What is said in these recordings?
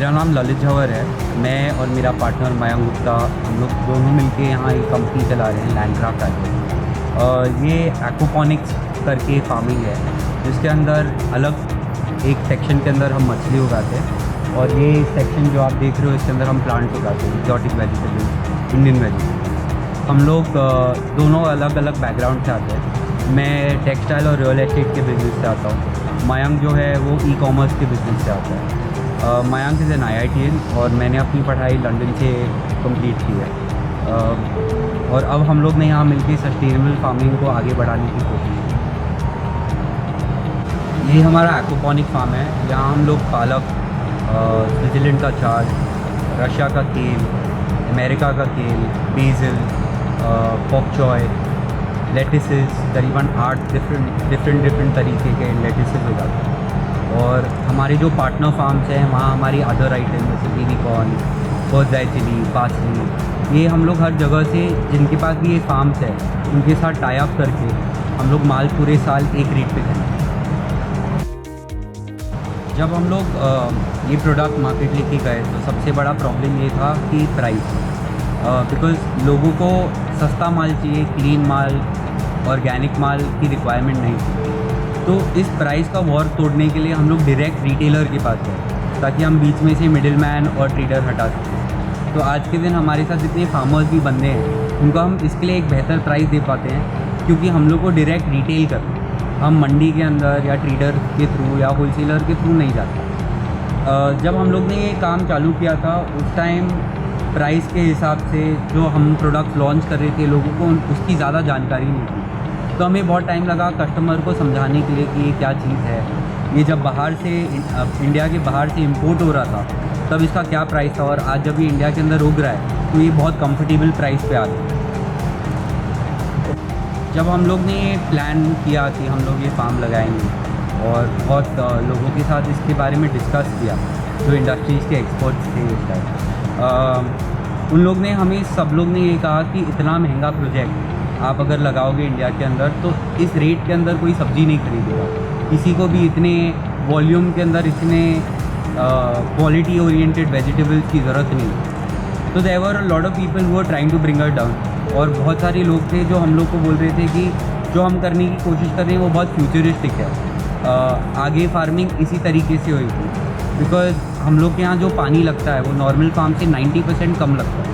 मेरा नाम ललित झंवर है। मैं और मेरा पार्टनर मयंक गुप्ता, हम लोग दोनों मिलके यहाँ एक कंपनी चला रहे हैं, लैंडक्राफ्ट एग्रो। ये एक्वापॉनिक्स करके फार्मिंग है, जिसके अंदर अलग एक सेक्शन के अंदर हम मछली उगाते हैं, और ये सेक्शन जो आप देख रहे हो इसके अंदर हम प्लांट उगाते हैं, एक्जॉटिक वेजिटेबल, इंडियन वेजिटेबल। हम लोग दोनों अलग अलग बैकग्राउंड से आते हैं। मैं टेक्सटाइल और रियल एस्टेट के बिज़नेस से आता हूँ। मयंक जो है वो ई कॉमर्स के बिज़नेस से आता है। मयंक इज़ एन IITian और मैंने अपनी पढ़ाई लंदन से कंप्लीट की है। और अब हम लोग ने यहाँ मिलकर सस्टेनेबल फार्मिंग को आगे बढ़ाने की कोशिश की। ये हमारा एक्वापॉनिक फार्म है। यहाँ हम लोग पालक, स्विट्ज़रलैंड का चाट, रशिया का तेल, अमेरिका का तेल, बेसिल, पॉक चॉय, लेटिसेस, करीबन 8 डिफरेंट तरीके के लेटिसेस हो जाते हैं। और हमारे जो पार्टनर फार्म्स हैं वहाँ हमारी अदर आइटम जैसे यूनिकॉर्न, बर्ड्स चिली, पार्सली, ये हम लोग हर जगह से जिनके पास भी ये फार्म्स है उनके साथ टाई अप करके हम लोग माल पूरे साल एक रेट पे खरीदते हैं। जब हम लोग ये प्रोडक्ट मार्केट लेके गए तो सबसे बड़ा प्रॉब्लम ये था कि प्राइस, बिकॉज़ लोगों को सस्ता माल चाहिए, क्लीन माल, ऑर्गेनिक माल की रिक्वायरमेंट नहीं थी। तो इस प्राइस का वॉर तोड़ने के लिए हम लोग डायरेक्ट रिटेलर के पास गए, ताकि हम बीच में से मिडिल मैन और ट्रेडर हटा सकें। तो आज के दिन हमारे साथ जितने फार्मर्स भी बंदे हैं उनको हम इसके लिए एक बेहतर प्राइस दे पाते हैं, क्योंकि हम लोग को डायरेक्ट रिटेल करते हैं। हम मंडी के अंदर या ट्रेडर के थ्रू या होलसेलर के थ्रू नहीं जाते। जब हम लोग ने ये काम चालू किया था उस टाइम प्राइस के हिसाब से जो हम प्रोडक्ट लॉन्च कर रहे थे लोगों को उसकी ज़्यादा जानकारी नहीं थी। तो हमें बहुत टाइम लगा कस्टमर को समझाने के लिए कि ये क्या चीज़ है। ये जब बाहर से इंडिया के बाहर से इंपोर्ट हो रहा था तब इसका क्या प्राइस था, और आज जब ये इंडिया के अंदर उग रहा है तो ये बहुत कंफर्टेबल प्राइस पे आ रहा है। जब हम लोग ने ये प्लान किया कि हम लोग ये फार्म लगाएंगे और बहुत लोगों के साथ इसके बारे में डिस्कस किया, जो इंडस्ट्रीज़ के एक्सपर्ट्स थे इस टाइम, उन लोग ने हमें सब लोग ने ये कहा कि इतना महंगा प्रोजेक्ट आप अगर लगाओगे इंडिया के अंदर तो इस रेट के अंदर कोई सब्ज़ी नहीं खरीदेगा, किसी को भी इतने वॉल्यूम के अंदर इतने क्वालिटी ओरिएंटेड वेजिटेबल्स की ज़रूरत नहीं। तो there were a lot of people who are trying to bring us down, और बहुत सारे लोग थे जो हम लोग को बोल रहे थे कि जो हम करने की कोशिश कर रहे हैं वो बहुत फ्यूचरिस्टिक है, आगे फार्मिंग इसी तरीके से होगी, बिकॉज हम लोग के यहाँ जो पानी लगता है वो नॉर्मल फार्म से 90% कम लगता है।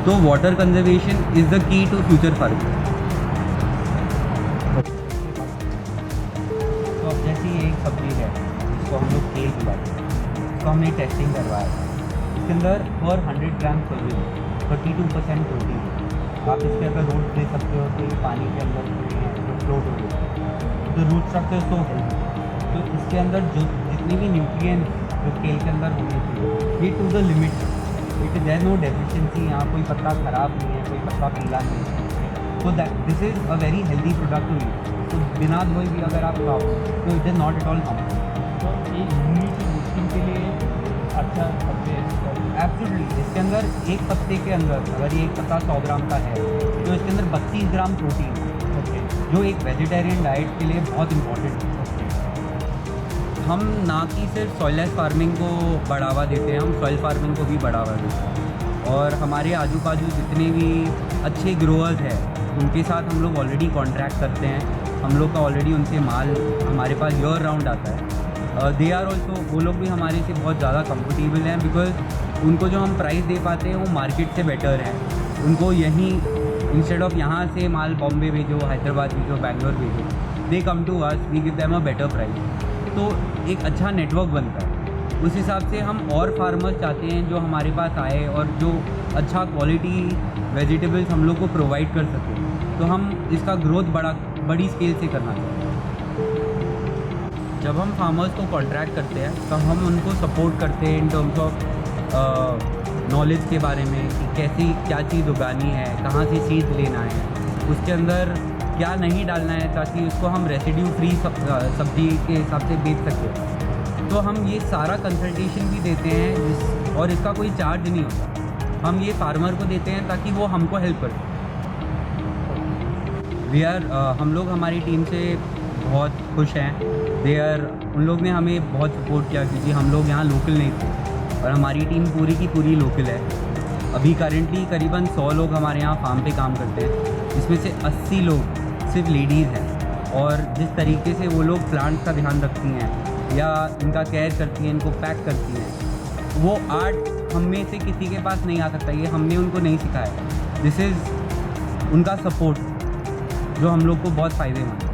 तो water conservation is the key to future farming. तो अब जैसे ये एक सब्जी है जिसको हम लोग केल उगाते हैं, इसको हमने टेस्टिंग करवाया था। इसके अंदर पर 100 ग्राम सोयाबीन 32% प्रोटीन। आप इसके अगर रूट्स दे सकते हो तो ये पानी के अंदर जो फ्लोट हो गए तो रूट स्ट्रक्चर तो हेल्दी। तो इसके अंदर जो जितनी भी न्यूट्रिएंट्स जो केल के अंदर होने चाहिए ये to the limit, it there no deficiency. यहाँ कोई पत्ता ख़राब नहीं है, कोई पत्ता पीला नहीं है। तो that this is a very healthy product to use. तो बिना धोए भी अगर आप खाओ तो it is not at all harmful. तो ये इम्यूनिटी बूस्टिंग के लिए अच्छा सब्जी है। एब्सोल्युटली। इसके अंदर एक पत्ते के अंदर अगर ये एक पत्ता 100 ग्राम का है तो इसके अंदर 32 ग्राम प्रोटीन है, ओके, जो एक वेजिटेरियन डाइट के लिए बहुत इंपॉर्टेंट है। हम ना कि सिर्फ सॉइललेस फार्मिंग को बढ़ावा देते हैं, हम सॉइल फार्मिंग को भी बढ़ावा देते हैं। और हमारे आजू बाजू जितने भी अच्छे ग्रोअर्स हैं उनके साथ हम लोग ऑलरेडी कॉन्ट्रैक्ट करते हैं। हम लोग का ऑलरेडी उनसे माल हमारे पास ईयर राउंड आता है। दे आर ऑल्सो, वो लोग भी हमारे से बहुत ज़्यादा कंफर्टेबल हैं, बिकॉज उनको जो हम प्राइस दे पाते हैं वो मार्केट से बेटर है। उनको यहीं इंस्टेड ऑफ यहाँ से माल बॉम्बे भेजो, हैदराबाद भेजो, बैंगलोर भेजो, they come to us, we give them a better price. तो एक अच्छा नेटवर्क बनता है। उस हिसाब से हम और फार्मर्स चाहते हैं जो हमारे पास आए और जो अच्छा क्वालिटी वेजिटेबल्स हम लोग को प्रोवाइड कर सकें, तो हम इसका ग्रोथ बड़ी स्केल से करना चाहते हैं। जब हम फार्मर्स को कॉन्ट्रैक्ट करते हैं तो हम उनको सपोर्ट करते हैं इन टर्म्स ऑफ नॉलेज के बारे में कि कैसी क्या चीज़ उगानी है, कहाँ से सीड लेना है, उसके अंदर क्या नहीं डालना है, ताकि उसको हम रेसिड्यू फ्री सब्जी के हिसाब से बेच सकें। तो हम ये सारा कंसल्टेशन भी देते हैं और इसका कोई चार्ज नहीं होता। हम ये फार्मर को देते हैं ताकि वो हमको हेल्प करे। हम लोग हमारी टीम से बहुत खुश हैं। उन लोग ने हमें बहुत सपोर्ट किया, क्योंकि हम लोग यहाँ लोकल नहीं थे। और हमारी टीम पूरी की पूरी लोकल है। अभी करेंटली करीबन 100 लोग हमारे यहाँ फार्म पे काम करते हैं, जिसमें से 80 लोग सिर्फ लेडीज़ हैं। और जिस तरीके से वो लोग प्लांट्स का ध्यान रखती हैं या इनका केयर करती हैं, इनको पैक करती हैं, वो आर्ट हम में से किसी के पास नहीं आ सकता। ये हमने उनको नहीं सिखाया। दिस इज़ उनका सपोर्ट जो हम लोग को बहुत फ़ायदेमंद है।